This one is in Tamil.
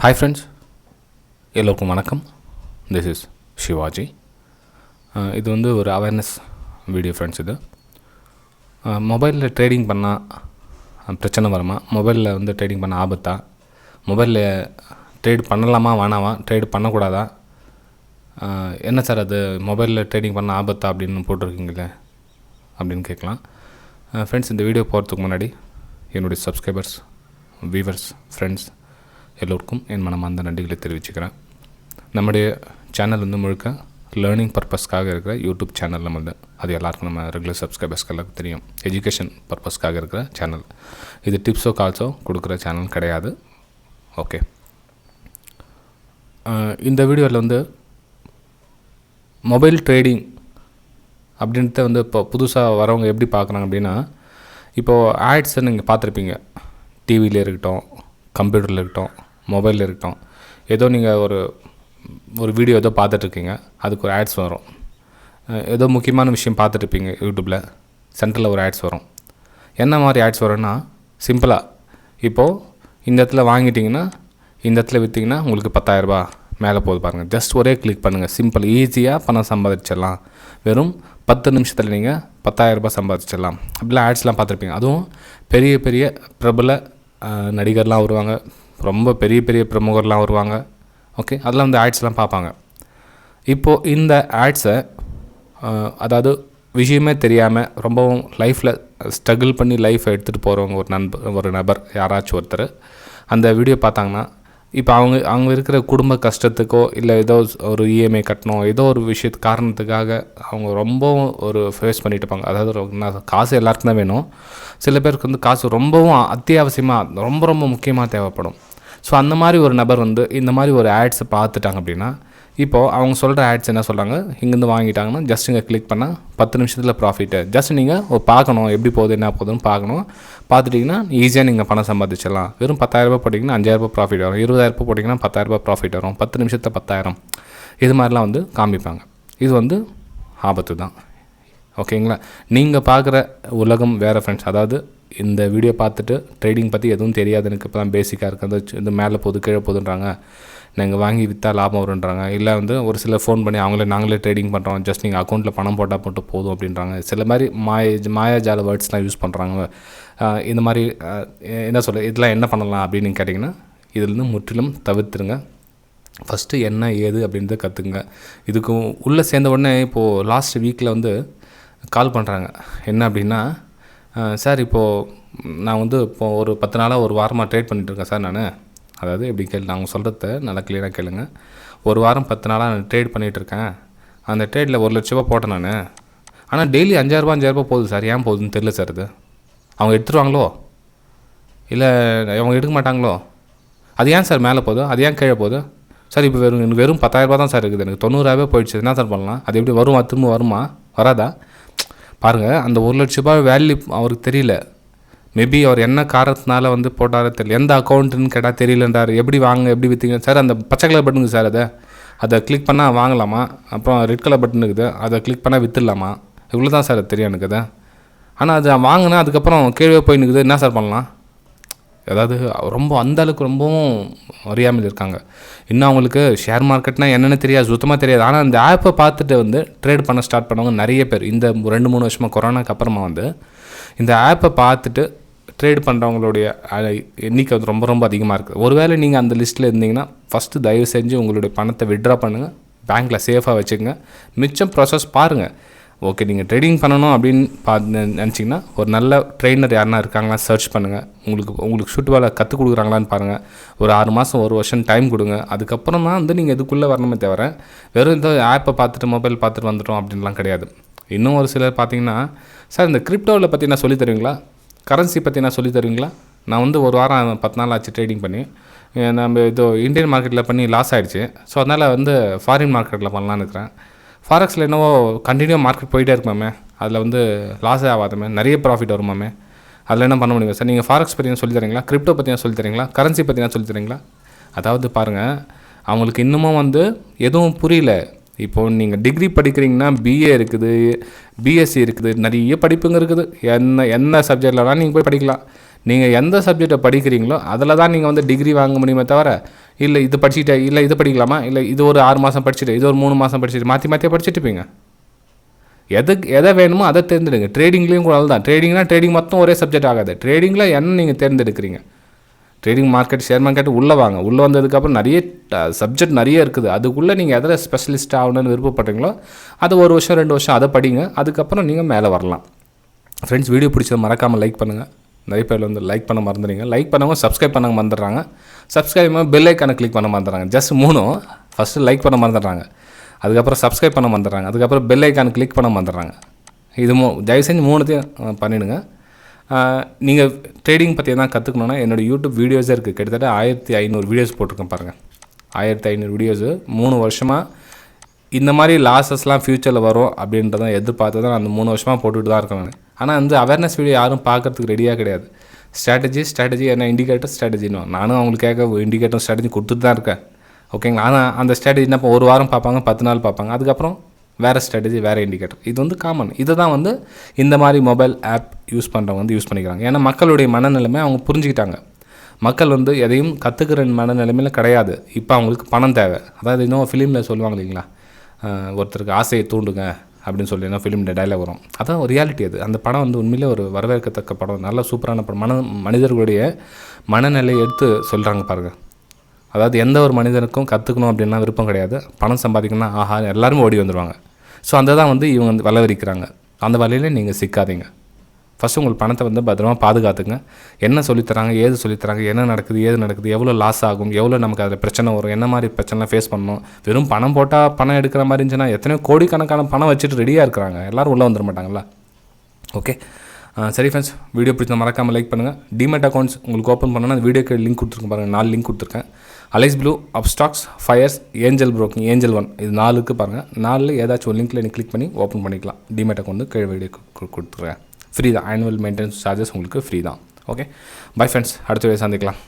ஹாய் ஃப்ரெண்ட்ஸ், எல்லோருக்கும் வணக்கம். This is Shivaji. இது வந்து ஒரு அவேர்னஸ் வீடியோ ஃப்ரெண்ட்ஸ். இது மொபைலில் ட்ரேடிங் பண்ணால் பிரச்சனை வருமா, மொபைலில் வந்து ட்ரேடிங் பண்ண ஆபத்தா, மொபைலில் ட்ரேட் பண்ணலாமா வேணாமா, ட்ரேட் பண்ணக்கூடாதா, என்ன சார் அது மொபைலில் ட்ரேடிங் பண்ண ஆபத்தா அப்படின்னு போட்டிருக்கீங்களே அப்படின்னு கேட்கலாம். ஃப்ரெண்ட்ஸ், இந்த வீடியோ போகிறதுக்கு முன்னாடி என்னுடைய சப்ஸ்கிரைபர்ஸ், வியூவர்ஸ், ஃப்ரெண்ட்ஸ் எல்லோருக்கும் என் மனமார்ந்த நன்றிகளை தெரிவிச்சுக்கிறேன். நம்முடைய சேனல் வந்து முழுக்க லேர்னிங் பர்பஸ்க்காக இருக்கிற யூடியூப் சேனல் நம்மளது. அது எல்லாருக்கும் நம்ம ரெகுலர் சப்ஸ்கிரைபர்ஸ்க்கெல்லாம் தெரியும். எஜுகேஷன் பர்பஸ்க்காக இருக்கிற சேனல் இது. டிப்ஸோ கால்ஸோ கொடுக்குற சேனல் கிடையாது. ஓகே, இந்த வீடியோவில் வந்து மொபைல் ட்ரேடிங் அப்படின்ட்டு வந்து இப்போ புதுசாக வரவங்க எப்படி பார்க்குறாங்க அப்படின்னா, இப்போது ஆட்ஸை நீங்கள் பார்த்துருப்பீங்க. டிவியில் இருக்கட்டும், கம்ப்யூட்டரில் இருக்கட்டும், மொபைலில் இருக்கட்டும். ஏதோ நீங்கள் ஒரு வீடியோ ஏதோ பார்த்துட்ருக்கீங்க, அதுக்கு ஒரு ஆட்ஸ் வரும். ஏதோ முக்கியமான விஷயம் பார்த்துட்ருப்பீங்க யூடியூப்பில், சென்டரில் ஒரு ஆட்ஸ் வரும். என்ன மாதிரி ஆட்ஸ் வரும்னா, சிம்பிளாக இப்போது இந்த இடத்துல வாங்கிட்டிங்கன்னா இந்த இடத்துல விற்றிங்கன்னா உங்களுக்கு 10,000 மேலே போகுது பாருங்கள். ஜஸ்ட் ஒரே கிளிக் பண்ணுங்கள். சிம்பிள், ஈஸியாக பணம் சம்பாதிச்சிடலாம். வெறும் 10 நிமிஷத்தில் நீங்கள் 10,000 சம்பாதிச்சிடலாம். அப்படிலாம் ஆட்ஸ்லாம் பார்த்துருப்பீங்க. அதுவும் பெரிய பெரிய பிரபல நடிகர்லாம் வருவாங்க, ரொம்ப பெரிய பெரிய பிரமுகர்லாம் வருவாங்க. ஓகே, அதெல்லாம் வந்து ஆட்ஸ்லாம் பார்ப்பாங்க. இப்போது இந்த ஆட்ஸை அதாவது விஷயமே தெரியாமல் ரொம்பவும் லைஃப்பில் ஸ்ட்ரகிள் பண்ணி லைஃப்பை எடுத்துகிட்டு போகிறவங்க ஒரு நபர் யாராச்சும் ஒருத்தர் அந்த வீடியோ பார்த்தாங்கன்னா, இப்போ அவங்க இருக்கிற குடும்ப கஷ்டத்துக்கோ இல்லை ஏதோ ஒரு இஎம்ஐ கட்டணும், ஏதோ ஒரு விஷயத்து காரணத்துக்காக அவங்க ரொம்பவும் ஒரு ஃபேஸ் பண்ணிட்டு இருப்பாங்க. அதாவது காசு எல்லாருக்கும் தான் வேணும். சில பேருக்கு வந்து காசு ரொம்பவும் அத்தியாவசியமாக ரொம்ப ரொம்ப முக்கியமாக தேவைப்படும். ஸோ அந்த மாதிரி ஒரு நபர் வந்து இந்த மாதிரி ஒரு ஆட்ஸை பார்த்துட்டாங்க அப்படின்னா, இப்போது அவங்க சொல்கிற ஆட்ஸ் என்ன சொல்கிறாங்க, இங்கேருந்து வாங்கிட்டாங்கன்னா ஜஸ்ட் இங்கே கிளிக் பண்ணால் 10 நிமிஷத்தில் ப்ராஃபிட்டு. ஜஸ்ட் நீங்கள் பார்க்கணும், எப்படி போகுது என்ன போகுதுன்னு பார்க்கணும். பார்த்துட்டிங்கன்னா ஈஸியாக நீங்கள் பணம் சம்பாதிச்சிடலாம். வெறும் 10,000 போட்டிங்கன்னா 5,000 ப்ராஃபிட் வரும். 20,000 போட்டிங்கன்னா 10,000 ப்ராஃபிட் வரும். 10 நிமிஷத்தில் 10,000. இது மாதிரிலாம் வந்து காமிப்பாங்க. இது வந்து ஆபத்து தான். ஓகேங்களா? நீங்கள் பார்க்குற உலகம் வேறு ஃப்ரெண்ட்ஸ். அதாவது இந்த வீடியோ பார்த்துட்டு ட்ரேடிங் பற்றி எதுவும் தெரியாது, எனக்கு இப்போ தான் பேசிக்காக இருக்குது, இந்த மேலே போகுது கீழே போகுதுன்றாங்க, நீங்கள் வாங்கி விற்றா லாபம் வருன்றாங்க. இல்லை வந்து ஒரு சிலர் ஃபோன் பண்ணி நாங்களே ட்ரேடிங் பண்ணுறோம், ஜஸ்ட் நீங்கள் அக்கௌண்ட்டில் பணம் போட்டால் மட்டும் போதும் அப்படின்றாங்க. சில மாதிரி மாயாஜால வேர்ட்ஸ்லாம் யூஸ் பண்ணுறாங்க. இந்த மாதிரி என்ன சொல்ல, இதெல்லாம் என்ன பண்ணலாம் அப்படின்னு நீங்கள் கேட்டிங்கன்னா, இதிலேருந்து முற்றிலும் தவிர்த்துருங்க. ஃபஸ்ட்டு என்ன ஏது அப்படின்றத கற்றுக்குங்க. இதுக்கு உள்ளே சேர்ந்த உடனே இப்போது லாஸ்ட் வீக்கில் வந்து கால் பண்ணுறாங்க. என்ன அப்படின்னா, சார் இப்போது நான் வந்து இப்போது ஒரு 10 நாளாக ஒரு வாரமாக ட்ரேட் பண்ணிகிட்ருக்கேன் சார் நான். அதாவது எப்படி நாங்கள் சொல்கிறத நல்லா கிளியராக கேளுங்க. ஒரு வாரம் 10 நாளாக நான் ட்ரேட் பண்ணிகிட்ருக்கேன். அந்த ட்ரேடில் 1 லட்ச ரூபா போட்டேன் நான். ஆனால் டெய்லி 5,000 போகுது சார். ஏன் போகுதுன்னு தெரியல சார். அது அவங்க எடுத்துருவாங்களோ இல்லை அவங்க எடுக்க மாட்டாங்களோ? அது ஏன் சார் மேலே போகுது, அது ஏன் கீழே போகுது சார்? இப்போ வெறும் 10,000 தான் சார் இருக்குது, எனக்கு 90,000 போயிடுச்சு. என்ன சார் பண்ணலாம்? அது எப்படி வரும், திரும்ப வருமா வராதா? பாருங்கள், அந்த 1 லட்ச ரூபாய் வேல்யூ அவருக்கு தெரியல. மேபி அவர் என்ன காரணத்தினால வந்து போட்டாரோ தெரியல. எந்த அக்கௌண்ட்டுன்னு கேட்டால் தெரியலன்றார். எப்படி எப்படி விற்றீங்க சார்? அந்த பச்சை கலர் பட்டனுக்கு சார், அதை கிளிக் பண்ணால் வாங்கலாமா? அப்புறம் ரெட் கலர் பட்டன் இருக்குது, அதை கிளிக் பண்ணால் விற்றுலாமா? இவ்வளோ தான் சார் அது தெரியும் எனக்கு அது. ஆனால் அது வாங்கினா அதுக்கப்புறம் கீழே போய் நிற்குது. என்ன சார் பண்ணலாம்? அதாவது ரொம்ப அந்தளவுக்கு ரொம்பவும் அறியாமல் இருக்காங்க. இன்னும் அவங்களுக்கு ஷேர் மார்க்கெட்னால் என்னென்னு தெரியாது, சுத்தமாக தெரியாது. ஆனால் இந்த ஆப்பை பார்த்துட்டு வந்து ட்ரேட் பண்ண ஸ்டார்ட் பண்ணவங்க நிறைய பேர். இந்த 2-3 வருஷமாக கொரோனாக்கு அப்புறமா வந்து இந்த ஆப்பை பார்த்துட்டு ட்ரேட் பண்ணுறவங்களுடைய எண்ணிக்கை வந்து ரொம்ப ரொம்ப அதிகமாக இருக்குது. ஒருவேளை நீங்கள் அந்த லிஸ்ட்டில் இருந்தீங்கன்னா ஃபஸ்ட்டு தயவு செஞ்சு உங்களுடைய பணத்தை விட்ரா பண்ணுங்கள், பேங்க்கில் சேஃபாக வச்சுக்கோங்க. மிச்சம் ப்ராசஸ் பாருங்கள். ஓகே, நீங்கள் ட்ரேடிங் பண்ணணும் அப்படின்னு நினச்சிங்கன்னா ஒரு நல்ல ட்ரெயினர் யாருனா இருக்காங்களா சர்ச் பண்ணுங்கள். உங்களுக்கு ஷூட்டுவால கற்றுக் கொடுக்குறாங்களான்னு பாருங்கள். ஒரு 6 மாதம் 1 வருஷம் டைம் கொடுங்க. அதுக்கப்புறம் தான் வந்து நீங்கள் இதுக்குள்ளே வரணுமே தவிர வெறும் இந்த ஆப்பை பார்த்துட்டு மொபைல் பார்த்துட்டு வந்துட்டோம் அப்படின்லாம் கிடையாது. இன்னும் ஒரு சிலர் பார்த்தீங்கன்னா, சார் இந்த கிரிப்டோவில் பற்றி நான் சொல்லி தருவீங்களா, கரன்சி பற்றி நான் சொல்லி தருவீங்களா? நான் வந்து ஒரு வாரம் 10 நாள் ஆச்சு ட்ரேடிங் பண்ணி. நம்ம இது இந்தியன் மார்க்கெட்டில் பண்ணி லாஸ் ஆகிடுச்சு. ஸோ அதனால் வந்து ஃபாரின் மார்க்கெட்டில் பண்ணலான்னு இருக்கிறேன். ஃபாரெக்ஸில் என்னவோ கண்டினியூ மார்க்கெட் போயிட்டே இருக்குமாமே, அதில் வந்து லாஸே ஆகாதமே, நிறைய ப்ராஃபிட் வருமாமே. அதில் என்ன பண்ண முடியும் சார்? நீங்கள் ஃபாரெக்ஸ் பற்றி சொல்லி தரீங்களா, கிரிப்டோ பற்றி சொல்லி தரீங்களா, கரன்சி பற்றி சொல்லி தரீங்களா? அதாவது பாருங்கள், அவங்களுக்கு இன்னமும் வந்து எதுவும் புரியல. இப்போது நீங்கள் டிகிரி படிக்கிறீங்கன்னா பிஏ இருக்குது, பிஎஸ்சி இருக்குது, நிறைய படிப்புங்க இருக்குது. என்ன சப்ஜெக்டில் வேணால் நீங்கள் போய் படிக்கலாம். நீங்கள் எந்த சப்ஜெக்டை படிக்கிறீங்களோ அதில் தான் நீங்கள் வந்து டிகிரி வாங்க முடியுமே தவிர, இல்லை இது படிச்சுட்டே, இல்லை இது படிக்கலாமா, இல்லை இது ஒரு 6 மாதம் படிச்சுட்டு, இது ஒரு 3 மாதம் படிச்சுட்டு மாற்றியே படிச்சுட்டு இருப்பீங்க. எதை வேணுமோ அதை தேர்ந்தெடுங்க. ட்ரேடிங்லேயும் கூட தான். ட்ரேடிங் மொத்தம் ஒரே சப்ஜெக்ட் ஆகாது. ட்ரேடிங்கில் என்ன நீங்கள் தேர்ந்தெடுக்கிறீங்க? ட்ரேடிங் மார்க்கெட், ஷேர் மார்க்கெட் உள்ளே வாங்க. உள்ளே வந்ததுக்கப்புறம் நிறைய சப்ஜெக்ட் நிறைய இருக்குது. அதுக்குள்ளே நீங்கள் எதில் ஸ்பெஷலிஸ்ட் ஆகணும்னு விருப்பப்படுறீங்களோ அது 1 வருஷம் 2 வருஷம் அதை படிங்க. அதுக்கப்புறம் நீங்கள் மேலே வரலாம். ஃப்ரெண்ட்ஸ், வீடியோ பிடிச்சது மறக்காமல் லைக் பண்ணுங்கள். நிறைய பேர் வந்து லைக் பண்ண மறந்துடுங்க. லைக் பண்ணவங்க சப்ஸ்கிரைப் பண்ண மறந்துடுறாங்க. சப்ஸ்கிரைப் பண்ண பெல் ஐக்கானை கிளிக் பண்ண மறந்துடுறாங்க. ஜஸ்ட் 3. ஃபஸ்ட்டு லைக் பண்ண மறந்துடுறாங்க, அதுக்கப்புறம் சப்ஸ்கிரைப் பண்ண மறந்துடுறாங்க, அதுக்கப்புறம் பெல் ஐக்கான் கிளிக் பண்ண மறந்துடுறாங்க. இது தயவு செஞ்சு 3த்தையும் பண்ணிவிடுங்க. நீங்கள் ட்ரேடிங் பற்றி எதாவது கற்றுக்கணுன்னா என்னோடய யூடியூப் வீடியோஸே இருக்குது. கிட்டத்தட்ட 1500 வீடியோஸ் போட்டிருக்கேன் பாருங்கள். 1500 வீடியோஸு 3 வருஷமாக இந்த மாதிரி லாஸஸ்லாம் ஃப்யூச்சரில் வரும் அப்படின்றத எதிர்பார்த்து தான் நான் அந்த 3 வருஷமாக போட்டுகிட்டு தான் இருக்கேன். ஆனால் வந்து அவேர்னஸ் வீடியோ யாரும் பார்க்குறதுக்கு ரெடியாக கிடையாது. ஸ்ட்ராட்டஜி என்ன இண்டிகேட்டர் ஸ்ட்ராட்டஜின்னு நானும் அவங்களுக்கு கேட்க இண்டிகேட்டர் ஸ்ட்ராட்டஜி கொடுத்துட்டு தான் இருக்கேன். ஓகேங்களா? ஆனால் அந்த ஸ்ட்ராட்டஜி என்ன, இப்போ 1 வாரம் பார்ப்பாங்க, 10 நாள் பார்ப்பாங்க, அதுக்கப்புறம் வேறு ஸ்ட்ராட்டஜி, வேறு இண்டிகேட்டர். இது வந்து காமன். இதை தான் வந்து இந்த மாதிரி மொபைல் ஆப் யூஸ் பண்ணுறவங்க வந்து யூஸ் பண்ணிக்கிறாங்க. ஏன்னா மக்களுடைய மனநிலைமை அவங்க புரிஞ்சுக்கிட்டாங்க. மக்கள் வந்து எதையும் கற்றுக்கிற மனநிலைமையில் கிடையாது. இப்போ அவங்களுக்கு பணம் தேவை. அதாவது இன்னும் ஃபிலிமில் சொல்லுவாங்க இல்லைங்களா, ஒருத்தருக்கு ஆசையை தூண்டுங்க அப்படின்னு சொல்லி என்ன ஃபிலிம் டைலாக் வரும். அதான் ஒரு ரியாலிட்டி. அது அந்த படம் வந்து உண்மையிலே ஒரு வரவேற்கத்தக்க படம். நல்ல சூப்பரான படம். மனிதர்களுடைய மனநிலையை எடுத்து சொல்கிறாங்க பாருங்கள். அதாவது எந்த ஒரு மனிதனுக்கும் கற்றுக்கணும் அப்படின்னா விருப்பம் கிடையாது. பணம் சம்பாதிக்கணும்னா ஆஹா எல்லாருமே ஓடி வந்துடுவாங்க. ஸோ அந்த தான் வந்து இவங்க வந்து வளவரிக்கிறாங்க. அந்த வலையில் நீங்கள் சிக்காதீங்க. ஃபஸ்ட்டு உங்கள் பணத்தை வந்து பத்திரமா பாதுகாத்துங்க. என்ன சொல்லித்தராங்க, ஏது சொல்லித்தராங்க, என்ன நடக்குது, ஏது நடக்குது, எவ்வளோ லாஸ் ஆகும், எவ்வளோ நமக்கு அதில் பிரச்சனை வரும், என்ன மாதிரி பிரச்சனைலாம் ஃபேஸ் பண்ணணும். வெறும் பணம் போட்டால் பணம் எடுக்கிற மாதிரி இருந்துச்சுன்னா எத்தனையோ கோடிக்கணக்கான பணம் வச்சுட்டு ரெடியாக இருக்கிறாங்க. எல்லோரும் உள்ளே வந்துட மாட்டாங்களா? ஓகே, சரி ஃப்ரெண்ட்ஸ், வீடியோ பிடிச்சா மறக்காமல் லைக் பண்ணுங்கள். டிமெட் அக்கௌண்ட்ஸ் உங்களுக்கு ஓப்பன் பண்ணணும்னா அந்த வீடியோக்கு லிங்க் கொடுத்துருக்கேன் பாருங்கள். 4 லிங்க் கொடுத்துருக்கேன். Alice Blue, Upstox, Fyers, Angel Broking, Angel 1, இது 4க்கு பாருங்கள். 4ல் ஏதாச்சும் ஒரு லிங்க்கில் நீங்கள் கிளிக் பண்ணி ஓப்பன் பண்ணிக்கலாம். டிமெட் அக்கௌண்ட் கீழே வீடியோ கொடுத்துருக்கேன். ஃப்ரீ தான். ஆனுவல் மெயின்டெனன்ஸ் சார்ஜஸ் உங்களுக்கு ஃப்ரீ தான். ஓகே, பை ஃப்ரெண்ட்ஸ், அடுத்த வீடியோ சந்திக்கலாம்.